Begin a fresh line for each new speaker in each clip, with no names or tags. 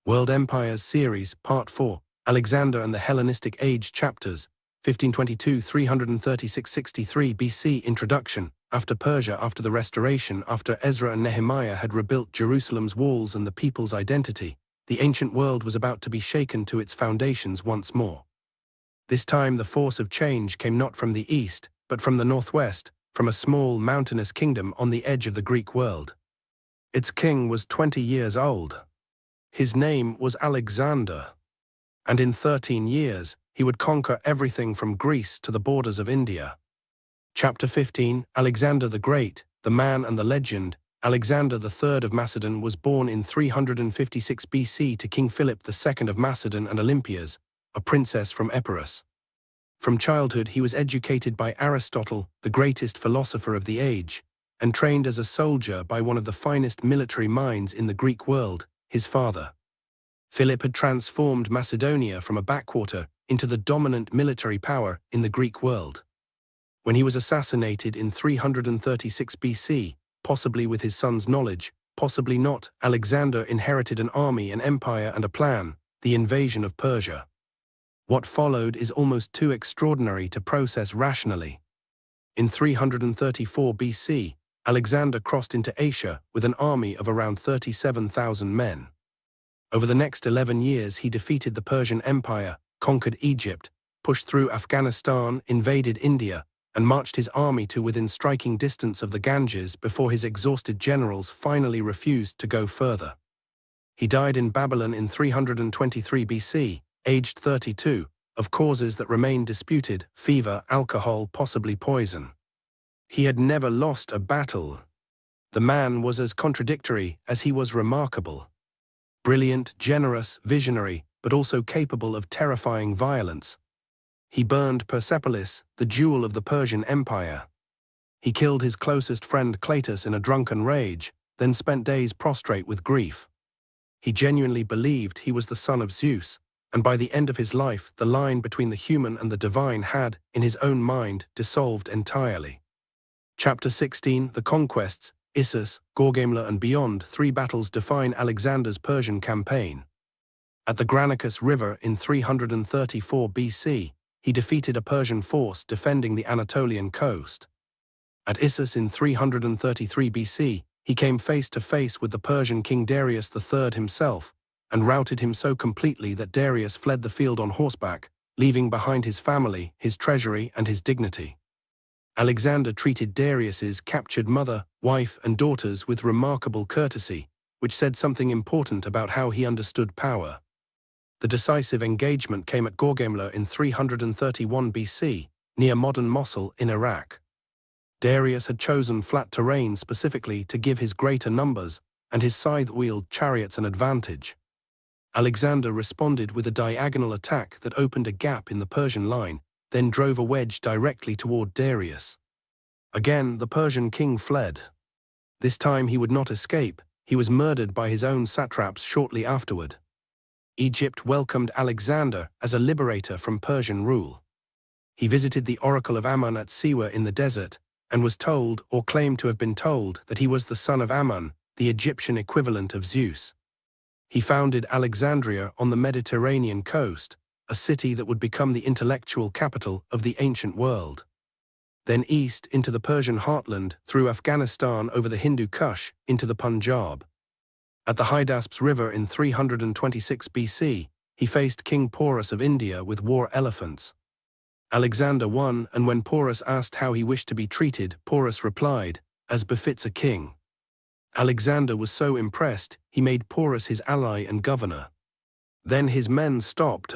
World Empires Series, Part 4, Alexander and the Hellenistic Age Chapters, 1522-336-63 BC Introduction. After Persia, after the Restoration, after Ezra and Nehemiah had rebuilt Jerusalem's walls and the people's identity, the ancient world was about to be shaken to its foundations once more. This time the force of change came not from the east, but from the northwest, from a small mountainous kingdom on the edge of the Greek world. Its king was 20 years old. His name was Alexander, and in 13 years he would conquer everything from Greece to the borders of India. Chapter 15, Alexander the Great, the man and the legend. Alexander III of Macedon was born in 356 BC to King Philip II of Macedon and Olympias, a princess from Epirus. From childhood he was educated by Aristotle, the greatest philosopher of the age, and trained as a soldier by one of the finest military minds in the Greek world, his father. Philip had transformed Macedonia from a backwater into the dominant military power in the Greek world. When he was assassinated in 336 BC, possibly with his son's knowledge, possibly not, Alexander inherited an army, an empire, and a plan: the invasion of Persia. What followed is almost too extraordinary to process rationally. In 334 BC, Alexander crossed into Asia with an army of around 37,000 men. Over the next 11 years he defeated the Persian Empire, conquered Egypt, pushed through Afghanistan, invaded India, and marched his army to within striking distance of the Ganges before his exhausted generals finally refused to go further. He died in Babylon in 323 BC, aged 32, of causes that remain disputed: fever, alcohol, possibly poison. He had never lost a battle. The man was as contradictory as he was remarkable. Brilliant, generous, visionary, but also capable of terrifying violence. He burned Persepolis, the jewel of the Persian Empire. He killed his closest friend Cleitus in a drunken rage, then spent days prostrate with grief. He genuinely believed he was the son of Zeus, and by the end of his life the line between the human and the divine had, in his own mind, dissolved entirely. Chapter 16, The Conquests, Issus, Gorgamla and beyond. 3 battles define Alexander's Persian campaign. At the Granicus River in 334 BC, he defeated a Persian force defending the Anatolian coast. At Issus in 333 BC, he came face to face with the Persian king Darius III himself, and routed him so completely that Darius fled the field on horseback, leaving behind his family, his treasury, and his dignity. Alexander treated Darius's captured mother, wife, and daughters with remarkable courtesy, which said something important about how he understood power. The decisive engagement came at Gorgamla in 331 BC, near modern Mosul in Iraq. Darius had chosen flat terrain specifically to give his greater numbers and his scythe-wheeled chariots an advantage. Alexander responded with a diagonal attack that opened a gap in the Persian line, then drove a wedge directly toward Darius. Again, the Persian king fled. This time he would not escape. He was murdered by his own satraps shortly afterward. Egypt welcomed Alexander as a liberator from Persian rule. He visited the oracle of Ammon at Siwa in the desert, and was told, or claimed to have been told, that he was the son of Ammon, the Egyptian equivalent of Zeus. He founded Alexandria on the Mediterranean coast, a city that would become the intellectual capital of the ancient world. Then east into the Persian heartland, through Afghanistan over the Hindu Kush, into the Punjab. At the Hydaspes River in 326 BC, he faced King Porus of India with war elephants. Alexander won, and when Porus asked how he wished to be treated, Porus replied, "As befits a king." Alexander was so impressed, he made Porus his ally and governor. Then his men stopped.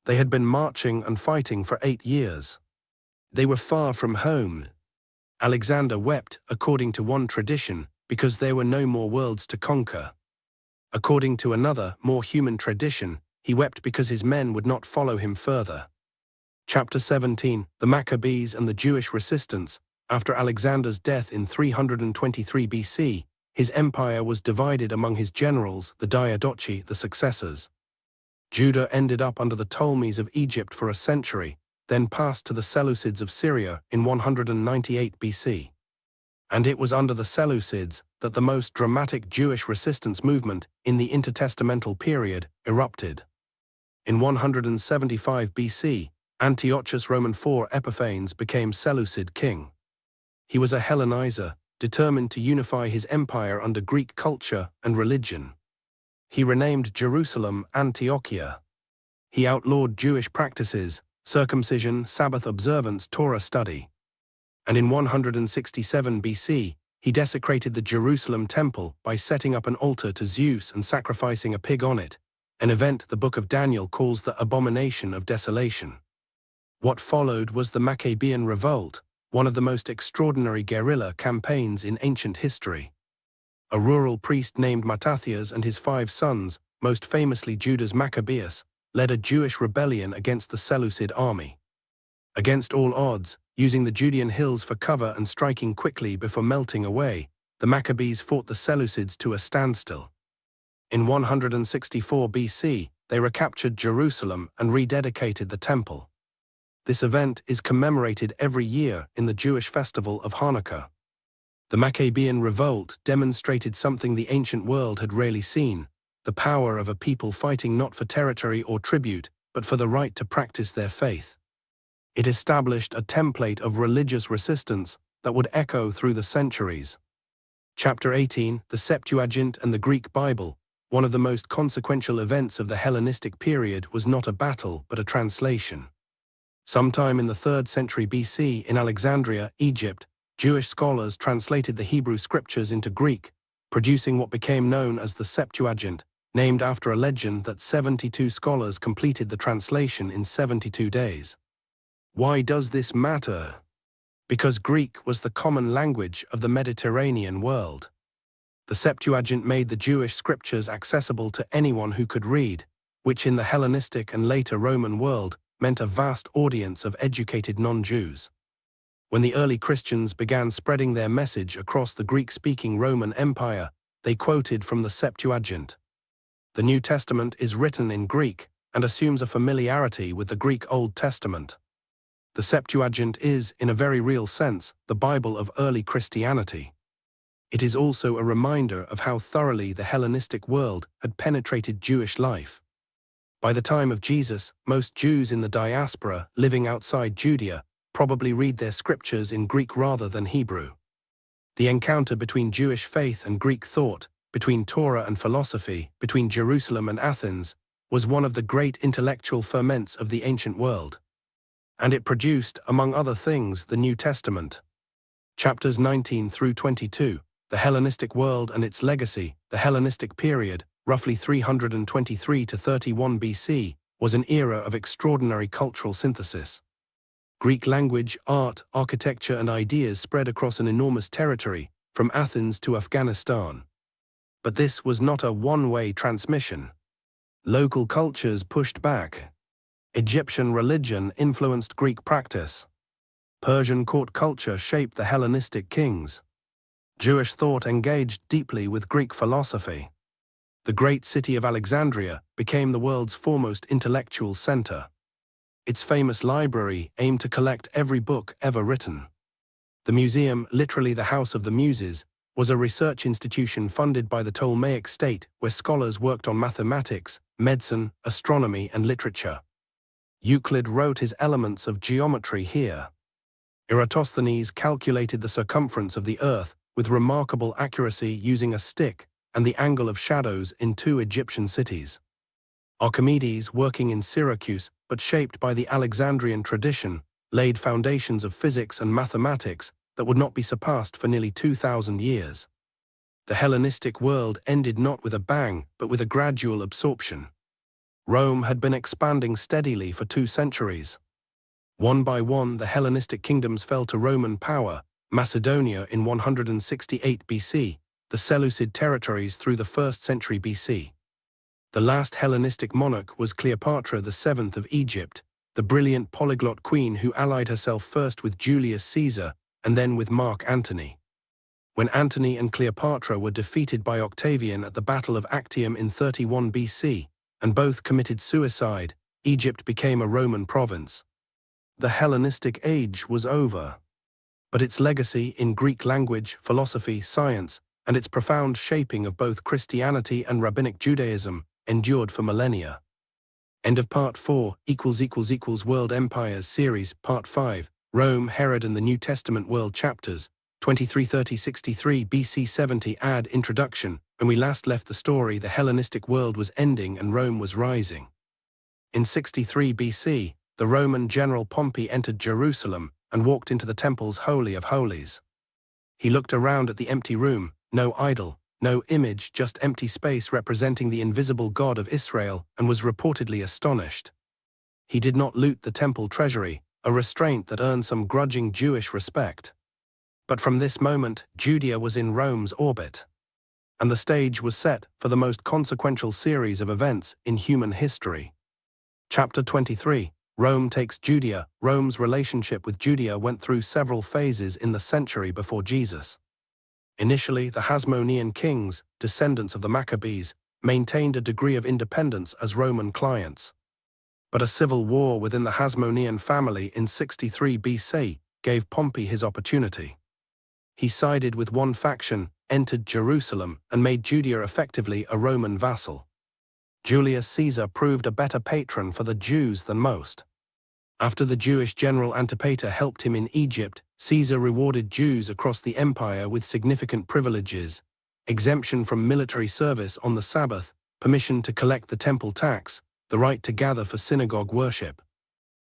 They had been marching and fighting for 8 years. They were far from home. Alexander wept, according to one tradition, because there were no more worlds to conquer. According to another, more human tradition, he wept because his men would not follow him further. Chapter 17, The Maccabees and the Jewish Resistance. After Alexander's death in 323 BC, his empire was divided among his generals, the Diadochi, the successors. Judah ended up under the Ptolemies of Egypt for a century, then passed to the Seleucids of Syria in 198 BC. And it was under the Seleucids that the most dramatic Jewish resistance movement in the intertestamental period erupted. In 175 BC, Antiochus Roman IV Epiphanes became Seleucid king. He was a Hellenizer, determined to unify his empire under Greek culture and religion. He renamed Jerusalem Antiochia. He outlawed Jewish practices, circumcision, Sabbath observance, Torah study. And in 167 BC, he desecrated the Jerusalem temple by setting up an altar to Zeus and sacrificing a pig on it, an event the book of Daniel calls the abomination of desolation. What followed was the Maccabean Revolt, one of the most extraordinary guerrilla campaigns in ancient history. A rural priest named Mattathias and his 5 sons, most famously Judas Maccabeus, led a Jewish rebellion against the Seleucid army. Against all odds, using the Judean hills for cover and striking quickly before melting away, the Maccabees fought the Seleucids to a standstill. In 164 BC, they recaptured Jerusalem and rededicated the temple. This event is commemorated every year in the Jewish festival of Hanukkah. The Maccabean Revolt demonstrated something the ancient world had rarely seen: the power of a people fighting not for territory or tribute, but for the right to practice their faith. It established a template of religious resistance that would echo through the centuries. Chapter 18, the Septuagint and the Greek Bible. One of the most consequential events of the Hellenistic period was not a battle, but a translation. Sometime in the 3rd century BC in Alexandria, Egypt, Jewish scholars translated the Hebrew scriptures into Greek, producing what became known as the Septuagint, named after a legend that 72 scholars completed the translation in 72 days. Why does this matter? Because Greek was the common language of the Mediterranean world. The Septuagint made the Jewish scriptures accessible to anyone who could read, which in the Hellenistic and later Roman world meant a vast audience of educated non-Jews. When the early Christians began spreading their message across the Greek-speaking Roman Empire, they quoted from the Septuagint. The New Testament is written in Greek and assumes a familiarity with the Greek Old Testament. The Septuagint is, in a very real sense, the Bible of early Christianity. It is also a reminder of how thoroughly the Hellenistic world had penetrated Jewish life. By the time of Jesus, most Jews in the diaspora living outside Judea probably read their scriptures in Greek rather than Hebrew. The encounter between Jewish faith and Greek thought, between Torah and philosophy, between Jerusalem and Athens, was one of the great intellectual ferments of the ancient world. And it produced, among other things, the New Testament. Chapters 19 through 22, the Hellenistic world and its legacy. The Hellenistic period, roughly 323 to 31 BC, was an era of extraordinary cultural synthesis. Greek language, art, architecture and ideas spread across an enormous territory, from Athens to Afghanistan. But this was not a one-way transmission. Local cultures pushed back. Egyptian religion influenced Greek practice. Persian court culture shaped the Hellenistic kings. Jewish thought engaged deeply with Greek philosophy. The great city of Alexandria became the world's foremost intellectual center. Its famous library aimed to collect every book ever written. The museum, literally the House of the Muses, was a research institution funded by the Ptolemaic state where scholars worked on mathematics, medicine, astronomy, and literature. Euclid wrote his Elements of Geometry here. Eratosthenes calculated the circumference of the earth with remarkable accuracy using a stick and the angle of shadows in 2 Egyptian cities. Archimedes, working in Syracuse but shaped by the Alexandrian tradition, laid foundations of physics and mathematics that would not be surpassed for nearly 2,000 years. The Hellenistic world ended not with a bang, but with a gradual absorption. Rome had been expanding steadily for 2 centuries. One by one, the Hellenistic kingdoms fell to Roman power: Macedonia in 168 BC, the Seleucid territories through the 1st century BC. The last Hellenistic monarch was Cleopatra VII of Egypt, the brilliant polyglot queen who allied herself first with Julius Caesar and then with Mark Antony. When Antony and Cleopatra were defeated by Octavian at the Battle of Actium in 31 BC, and both committed suicide, Egypt became a Roman province. The Hellenistic age was over. but its legacy in Greek language, philosophy, science, and its profound shaping of both Christianity and Rabbinic Judaism endured for millennia. End of Part 4 == World Empires Series Part 5 Rome, Herod and the New Testament World Chapters 2330-63 BC 70 Add Introduction. When we last left the story, the Hellenistic world was ending and Rome was rising. In 63 BC, the Roman general Pompey entered Jerusalem and walked into the temple's Holy of Holies. He looked around at the empty room, no idol, no image, just empty space representing the invisible God of Israel, and was reportedly astonished. He did not loot the temple treasury, a restraint that earned some grudging Jewish respect. But from this moment, Judea was in Rome's orbit, and the stage was set for the most consequential series of events in human history. Chapter 23 Rome takes Judea. Rome's relationship with Judea went through several phases in the century before Jesus. Initially, the Hasmonean kings, descendants of the Maccabees, maintained a degree of independence as Roman clients. But a civil war within the Hasmonean family in 63 BC gave Pompey his opportunity. He sided with one faction, entered Jerusalem, and made Judea effectively a Roman vassal. Julius Caesar proved a better patron for the Jews than most. After the Jewish general Antipater helped him in Egypt, Caesar rewarded Jews across the empire with significant privileges: exemption from military service on the Sabbath, permission to collect the temple tax, the right to gather for synagogue worship.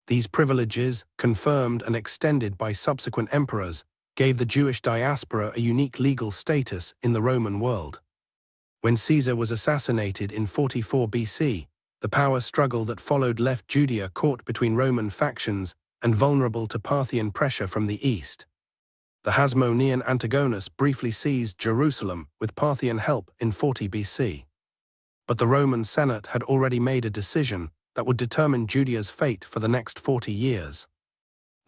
These privileges, confirmed and extended by subsequent emperors, gave the Jewish diaspora a unique legal status in the Roman world. When Caesar was assassinated in 44 BC, the power struggle that followed left Judea caught between Roman factions and vulnerable to Parthian pressure from the east. The Hasmonean Antigonus briefly seized Jerusalem with Parthian help in 40 BC. But the Roman Senate had already made a decision that would determine Judea's fate for the next 40 years.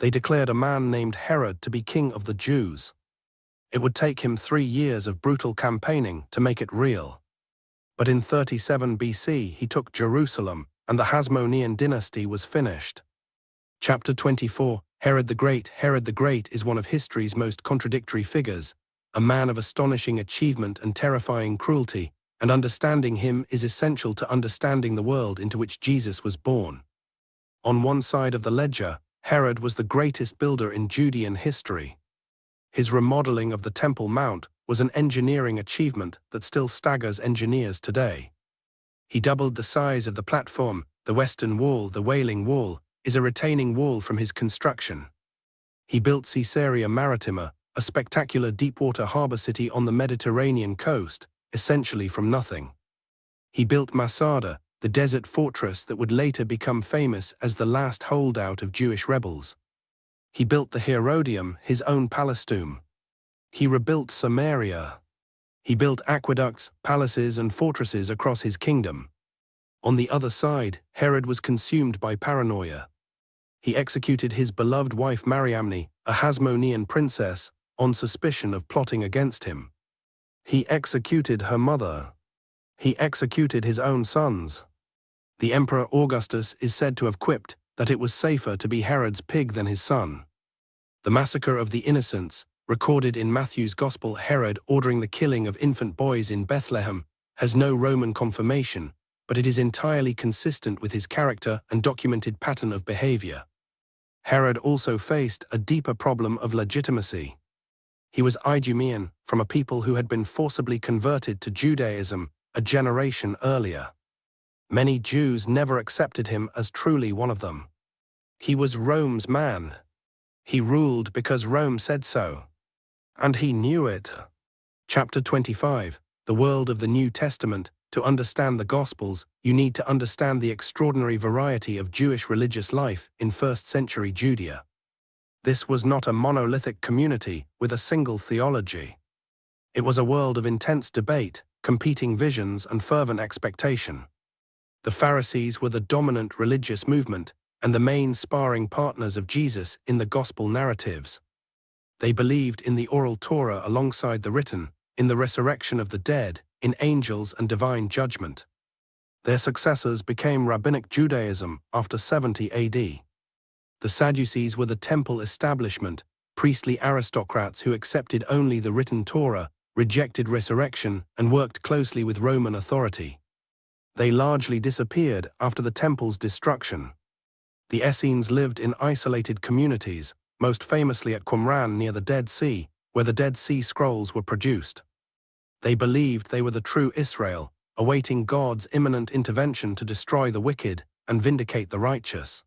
They declared a man named Herod to be king of the Jews. It would take him 3 years of brutal campaigning to make it real. But in 37 BC he took Jerusalem, and the Hasmonean dynasty was finished. Chapter 24 Herod the Great. Herod the Great is one of history's most contradictory figures, a man of astonishing achievement and terrifying cruelty, and understanding him is essential to understanding the world into which Jesus was born. On one side of the ledger, Herod was the greatest builder in Judean history. His remodeling of the Temple Mount was an engineering achievement that still staggers engineers today. He doubled the size of the platform. The Western Wall, the Wailing Wall, is a retaining wall from his construction. He built Caesarea Maritima, a spectacular deepwater harbor city on the Mediterranean coast, essentially from nothing. He built Masada, the desert fortress that would later become famous as the last holdout of Jewish rebels. He built the Herodium, his own Palestum. He rebuilt Samaria. He built aqueducts, palaces, and fortresses across his kingdom. On the other side, Herod was consumed by paranoia. He executed his beloved wife Mariamne, a Hasmonean princess, on suspicion of plotting against him. He executed her mother. He executed his own sons. The Emperor Augustus is said to have quipped that it was safer to be Herod's pig than his son. The massacre of the innocents, recorded in Matthew's Gospel, Herod ordering the killing of infant boys in Bethlehem, has no Roman confirmation, but it is entirely consistent with his character and documented pattern of behavior. Herod also faced a deeper problem of legitimacy. He was Idumean, from a people who had been forcibly converted to Judaism a generation earlier. Many Jews never accepted him as truly one of them. He was Rome's man. He ruled because Rome said so. And he knew it. Chapter 25 The World of the New Testament. To understand the Gospels, you need to understand the extraordinary variety of Jewish religious life in first-century Judea. This was not a monolithic community with a single theology. It was a world of intense debate, competing visions, and fervent expectation. The Pharisees were the dominant religious movement and the main sparring partners of Jesus in the Gospel narratives. They believed in the oral Torah alongside the written, in the resurrection of the dead, in angels and divine judgment. Their successors became Rabbinic Judaism after 70 AD. The Sadducees were the temple establishment, priestly aristocrats who accepted only the written Torah, rejected resurrection, and worked closely with Roman authority. They largely disappeared after the temple's destruction. The Essenes lived in isolated communities, most famously at Qumran near the Dead Sea, where the Dead Sea Scrolls were produced. They believed they were the true Israel, awaiting God's imminent intervention to destroy the wicked and vindicate the righteous.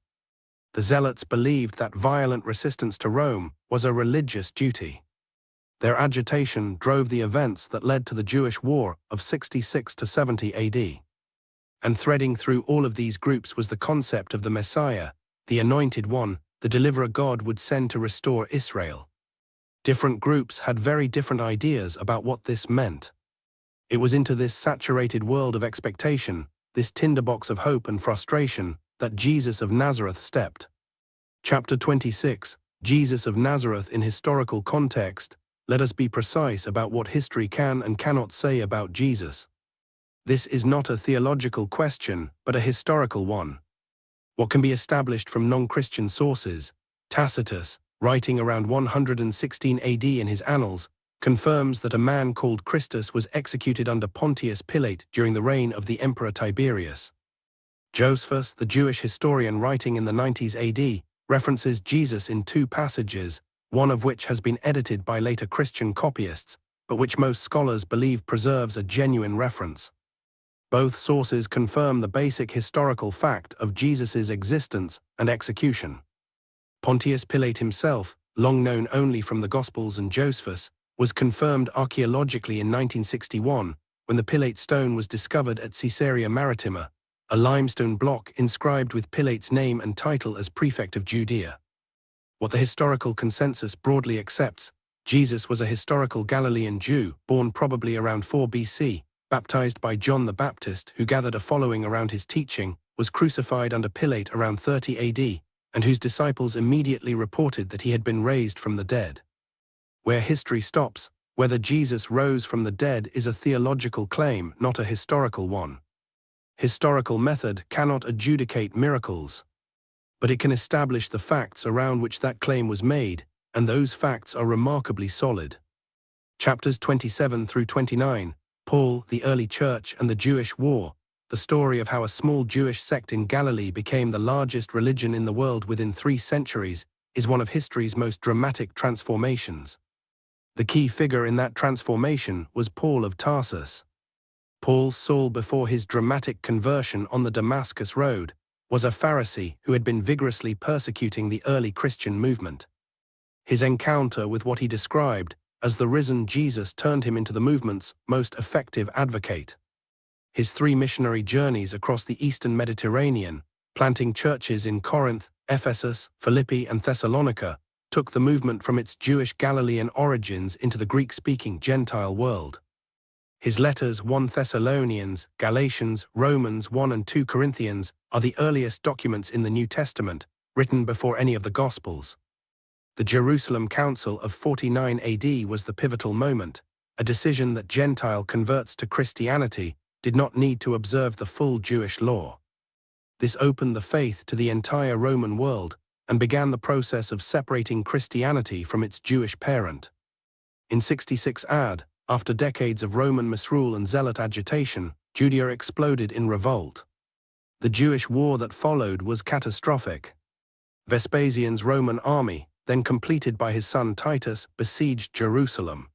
The Zealots believed that violent resistance to Rome was a religious duty. Their agitation drove the events that led to the Jewish War of 66 to 70 AD. And threading through all of these groups was the concept of the Messiah, the Anointed One, the deliverer God would send to restore Israel. Different groups had very different ideas about what this meant. It was into this saturated world of expectation, this tinderbox of hope and frustration, that Jesus of Nazareth stepped. Chapter 26, Jesus of Nazareth in historical context. Let us be precise about what history can and cannot say about Jesus. This is not a theological question, but a historical one. What can be established from non-Christian sources? Tacitus, writing around 116 AD in his Annals, confirms that a man called Christus was executed under Pontius Pilate during the reign of the Emperor Tiberius. Josephus, the Jewish historian writing in the 90s AD, references Jesus in two passages, one of which has been edited by later Christian copyists, but which most scholars believe preserves a genuine reference. Both sources confirm the basic historical fact of Jesus' existence and execution. Pontius Pilate himself, long known only from the Gospels and Josephus, was confirmed archaeologically in 1961 when the Pilate stone was discovered at Caesarea Maritima, a limestone block inscribed with Pilate's name and title as prefect of Judea. What the historical consensus broadly accepts, Jesus was a historical Galilean Jew, born probably around 4 BC, baptized by John the Baptist, who gathered a following around his teaching, was crucified under Pilate around 30 AD, and whose disciples immediately reported that he had been raised from the dead. Where history stops, whether Jesus rose from the dead is a theological claim, not a historical one. Historical method cannot adjudicate miracles, but it can establish the facts around which that claim was made, and those facts are remarkably solid. Chapters 27 through 29, Paul, the early church and the Jewish war, the story of how a small Jewish sect in Galilee became the largest religion in the world within 3 centuries, is one of history's most dramatic transformations. The key figure in that transformation was Paul of Tarsus. Paul, Saul before his dramatic conversion on the Damascus Road, was a Pharisee who had been vigorously persecuting the early Christian movement. His encounter with what he described as the risen Jesus turned him into the movement's most effective advocate. His 3 missionary journeys across the eastern Mediterranean, planting churches in Corinth, Ephesus, Philippi, and Thessalonica, took the movement from its Jewish Galilean origins into the Greek-speaking Gentile world. His letters 1 Thessalonians, Galatians, Romans 1 and 2 Corinthians are the earliest documents in the New Testament, written before any of the Gospels. The Jerusalem Council of 49 AD was the pivotal moment. A decision that Gentile converts to Christianity did not need to observe the full Jewish law. This opened the faith to the entire Roman world and began the process of separating Christianity from its Jewish parent. In 66 AD, after decades of Roman misrule and zealot agitation, Judea exploded in revolt. The Jewish war that followed was catastrophic. Vespasian's Roman army, then completed by his son Titus, besieged Jerusalem.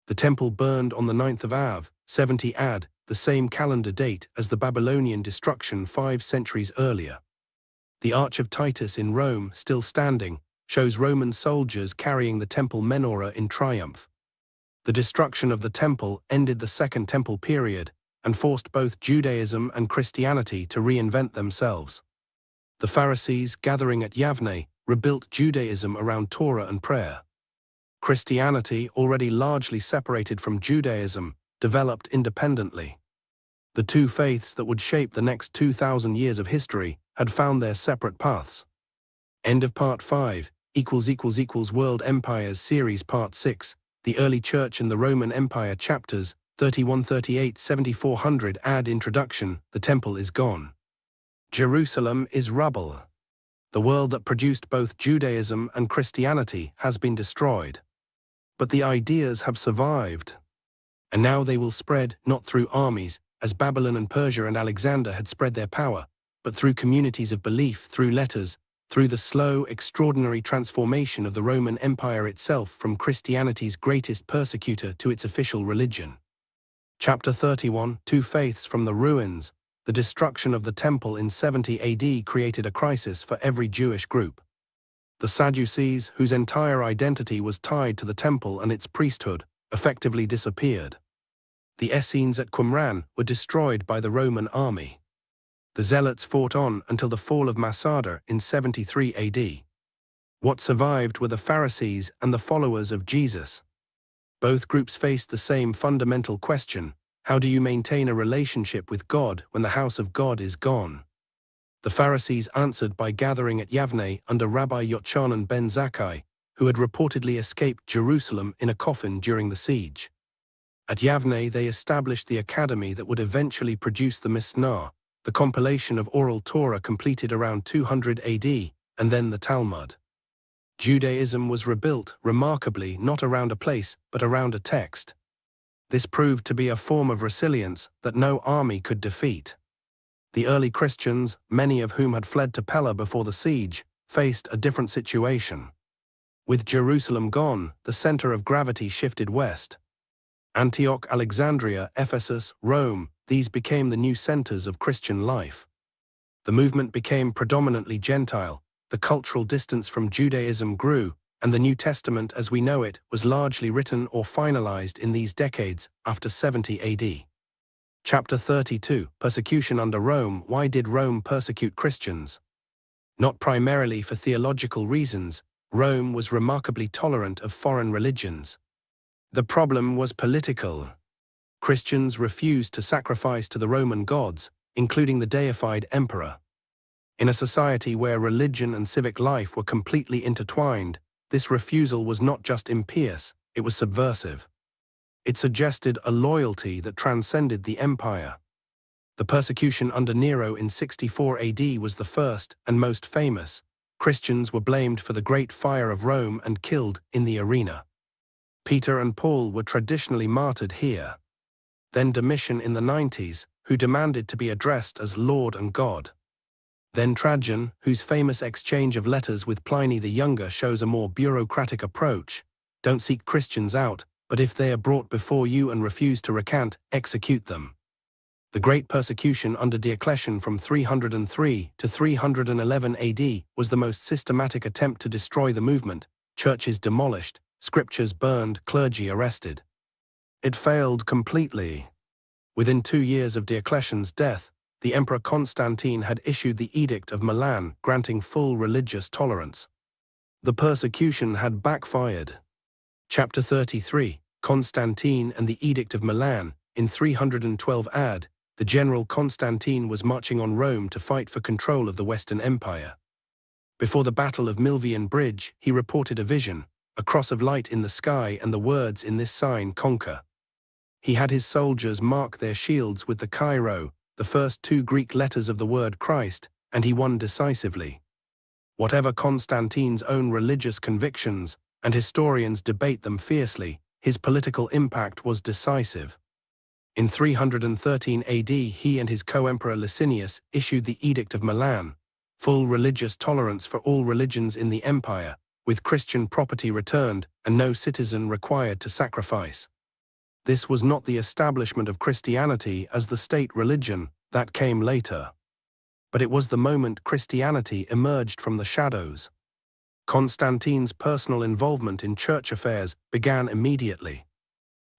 The temple burned on the 9th of Av, 70 AD, the same calendar date as the Babylonian destruction 5 centuries earlier. The Arch of Titus in Rome, still standing, shows Roman soldiers carrying the temple menorah in triumph. The destruction of the temple ended the Second Temple period and forced both Judaism and Christianity to reinvent themselves. The Pharisees, gathering at Yavne, rebuilt Judaism around Torah and prayer. Christianity, already largely separated from Judaism, developed independently. The 2 faiths that would shape the next 2,000 years of history had found their separate paths. End of Part 5, == World Empires Series Part 6, The Early Church in the Roman Empire Chapters 31-38 7400 Add Introduction, The Temple is gone. Jerusalem is rubble. The world that produced both Judaism and Christianity has been destroyed. But the ideas have survived. And now they will spread, not through armies, as Babylon and Persia and Alexander had spread their power, but through communities of belief, through letters, through the slow, extraordinary transformation of the Roman Empire itself from Christianity's greatest persecutor to its official religion. Chapter 31, Two Faiths from the Ruins. The destruction of the temple in 70 AD created a crisis for every Jewish group. The Sadducees, whose entire identity was tied to the temple and its priesthood, effectively disappeared. The Essenes at Qumran were destroyed by the Roman army. The Zealots fought on until the fall of Masada in 73 AD. What survived were the Pharisees and the followers of Jesus. Both groups faced the same fundamental question: how do you maintain a relationship with God when the house of God is gone? The Pharisees answered by gathering at Yavne under Rabbi Yochanan ben Zakkai, who had reportedly escaped Jerusalem in a coffin during the siege. At Yavne they established the academy that would eventually produce the Mishnah, the compilation of oral Torah completed around 200 AD, and then the Talmud. Judaism was rebuilt, remarkably, not around a place, but around a text. This proved to be a form of resilience that no army could defeat. The early Christians, many of whom had fled to Pella before the siege, faced a different situation. With Jerusalem gone, the center of gravity shifted west. Antioch, Alexandria, Ephesus, Rome, these became the new centers of Christian life. The movement became predominantly Gentile, the cultural distance from Judaism grew, and the New Testament as we know it was largely written or finalized in these decades after 70 AD. Chapter 32, Persecution under Rome. Why did Rome persecute Christians? Not primarily for theological reasons, Rome was remarkably tolerant of foreign religions. The problem was political. Christians refused to sacrifice to the Roman gods, including the deified emperor. In a society where religion and civic life were completely intertwined, this refusal was not just impious, it was subversive. It suggested a loyalty that transcended the empire. The persecution under Nero in 64 AD was the first and most famous. Christians were blamed for the Great Fire of Rome and killed in the arena. Peter and Paul were traditionally martyred here. Then Domitian in the 90s, who demanded to be addressed as Lord and God. Then Trajan, whose famous exchange of letters with Pliny the Younger shows a more bureaucratic approach. Don't seek Christians out, but if they are brought before you and refuse to recant, execute them. The Great Persecution under Diocletian from 303 to 311 AD was the most systematic attempt to destroy the movement, churches demolished, scriptures burned, clergy arrested. It failed completely. Within 2 years of Diocletian's death, the Emperor Constantine had issued the Edict of Milan, granting full religious tolerance. The persecution had backfired. Chapter 33, Constantine and the Edict of Milan. In 312 AD, the general Constantine was marching on Rome to fight for control of the Western Empire. Before the Battle of Milvian Bridge, he reported a vision, a cross of light in the sky and the words in this sign, conquer. He had his soldiers mark their shields with the Chi-Rho, the first 2 Greek letters of the word Christ, and he won decisively. Whatever Constantine's own religious convictions, and historians debate them fiercely, his political impact was decisive. In 313 AD, he and his co-emperor Licinius issued the Edict of Milan, full religious tolerance for all religions in the empire, with Christian property returned and no citizen required to sacrifice. This was not the establishment of Christianity as the state religion, that came later. But it was the moment Christianity emerged from the shadows. Constantine's personal involvement in church affairs began immediately.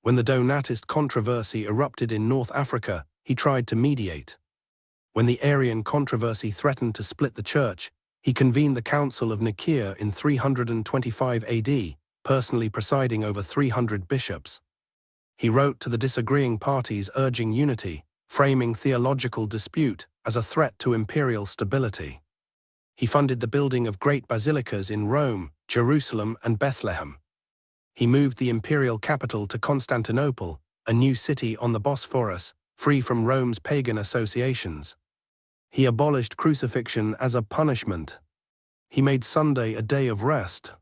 When the Donatist controversy erupted in North Africa, he tried to mediate. When the Arian controversy threatened to split the church, he convened the Council of Nicaea in 325 AD, personally presiding over 300 bishops. He wrote to the disagreeing parties urging unity, framing theological dispute as a threat to imperial stability. He funded the building of great basilicas in Rome, Jerusalem, and Bethlehem. He moved the imperial capital to Constantinople, a new city on the Bosphorus, free from Rome's pagan associations. He abolished crucifixion as a punishment. He made Sunday a day of rest,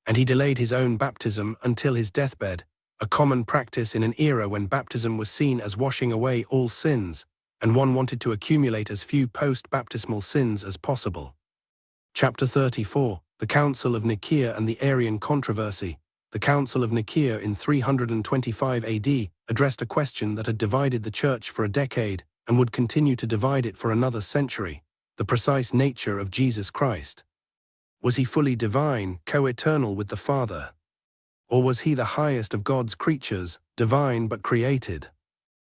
and he delayed his own baptism until his deathbed, a common practice in an era when baptism was seen as washing away all sins, and one wanted to accumulate as few post-baptismal sins as possible. Chapter 34, the Council of Nicaea and the Arian Controversy. The Council of Nicaea in 325 AD addressed a question that had divided the Church for a decade and would continue to divide it for another century: the precise nature of Jesus Christ. Was he fully divine, co-eternal with the Father? Or was he the highest of God's creatures, divine but created?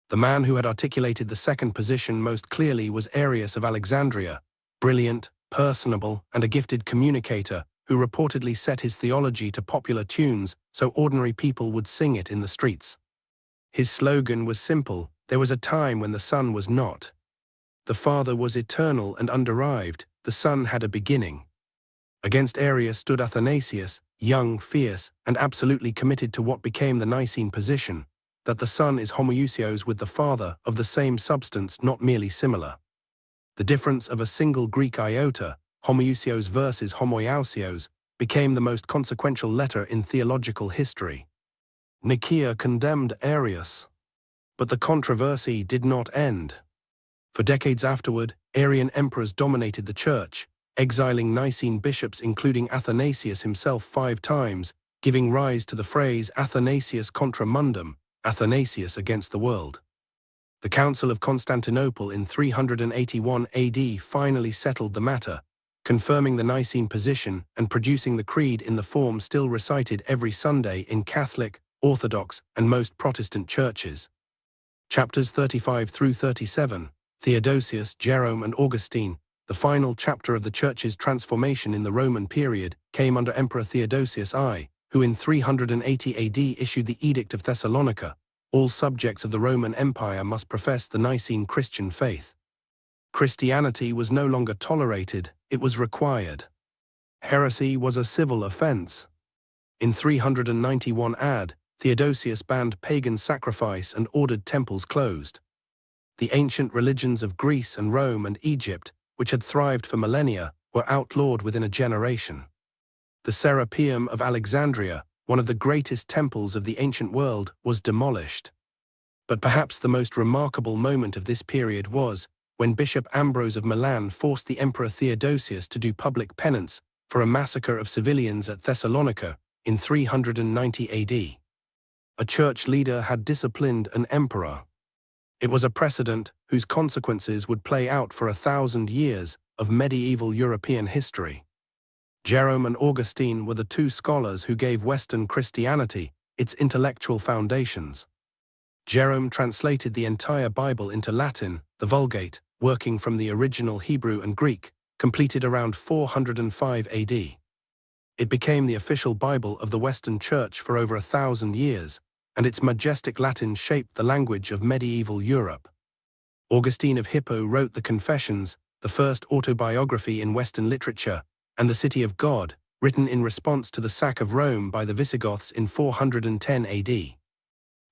The man who had articulated the second position most clearly was Arius of Alexandria, brilliant, personable, and a gifted communicator, who reportedly set his theology to popular tunes so ordinary people would sing it in the streets. His slogan was simple: there was a time when the Son was not. The Father was eternal and underived, the Son had a beginning. Against Arius stood Athanasius, young, fierce, and absolutely committed to what became the Nicene position, that the Son is homoousios with the Father, of the same substance, not merely similar. The difference of a single Greek iota, homoousios versus homoiousios, became the most consequential letter in theological history. Nicaea condemned Arius, but the controversy did not end. For decades afterward, Arian emperors dominated the Church, exiling Nicene bishops including Athanasius himself 5 times, giving rise to the phrase Athanasius contra mundum, Athanasius against the world. The Council of Constantinople in 381 AD finally settled the matter, confirming the Nicene position and producing the Creed in the form still recited every Sunday in Catholic, Orthodox, and most Protestant churches. Chapters 35 through 37, Theodosius, Jerome, and Augustine. The final chapter of the Church's transformation in the Roman period came under Emperor Theodosius I, who in 380 AD issued the Edict of Thessalonica. All subjects of the Roman Empire must profess the Nicene Christian faith. Christianity was no longer tolerated, it was required. Heresy was a civil offense. In 391 AD, Theodosius banned pagan sacrifice and ordered temples closed. The ancient religions of Greece and Rome and Egypt, which had thrived for millennia, were outlawed within a generation. The Serapeum of Alexandria, one of the greatest temples of the ancient world, was demolished. But perhaps the most remarkable moment of this period was when Bishop Ambrose of Milan forced the Emperor Theodosius to do public penance for a massacre of civilians at Thessalonica in 390 AD. A church leader had disciplined an emperor. It was a precedent whose consequences would play out for 1,000 years of medieval European history. Jerome and Augustine were the 2 scholars who gave Western Christianity its intellectual foundations. Jerome translated the entire Bible into Latin, the Vulgate, working from the original Hebrew and Greek, completed around 405 AD. It became the official Bible of the Western Church for over 1,000 years, and its majestic Latin shaped the language of medieval Europe. Augustine of Hippo wrote the Confessions, the first autobiography in Western literature, and the City of God, written in response to the sack of Rome by the Visigoths in 410 AD.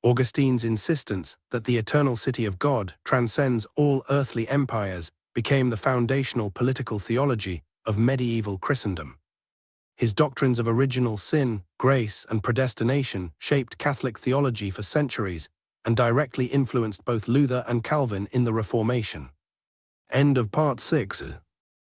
Augustine's insistence that the eternal City of God transcends all earthly empires became the foundational political theology of medieval Christendom. His doctrines of original sin, grace, and predestination shaped Catholic theology for centuries and directly influenced both Luther and Calvin in the Reformation. End of Part 6.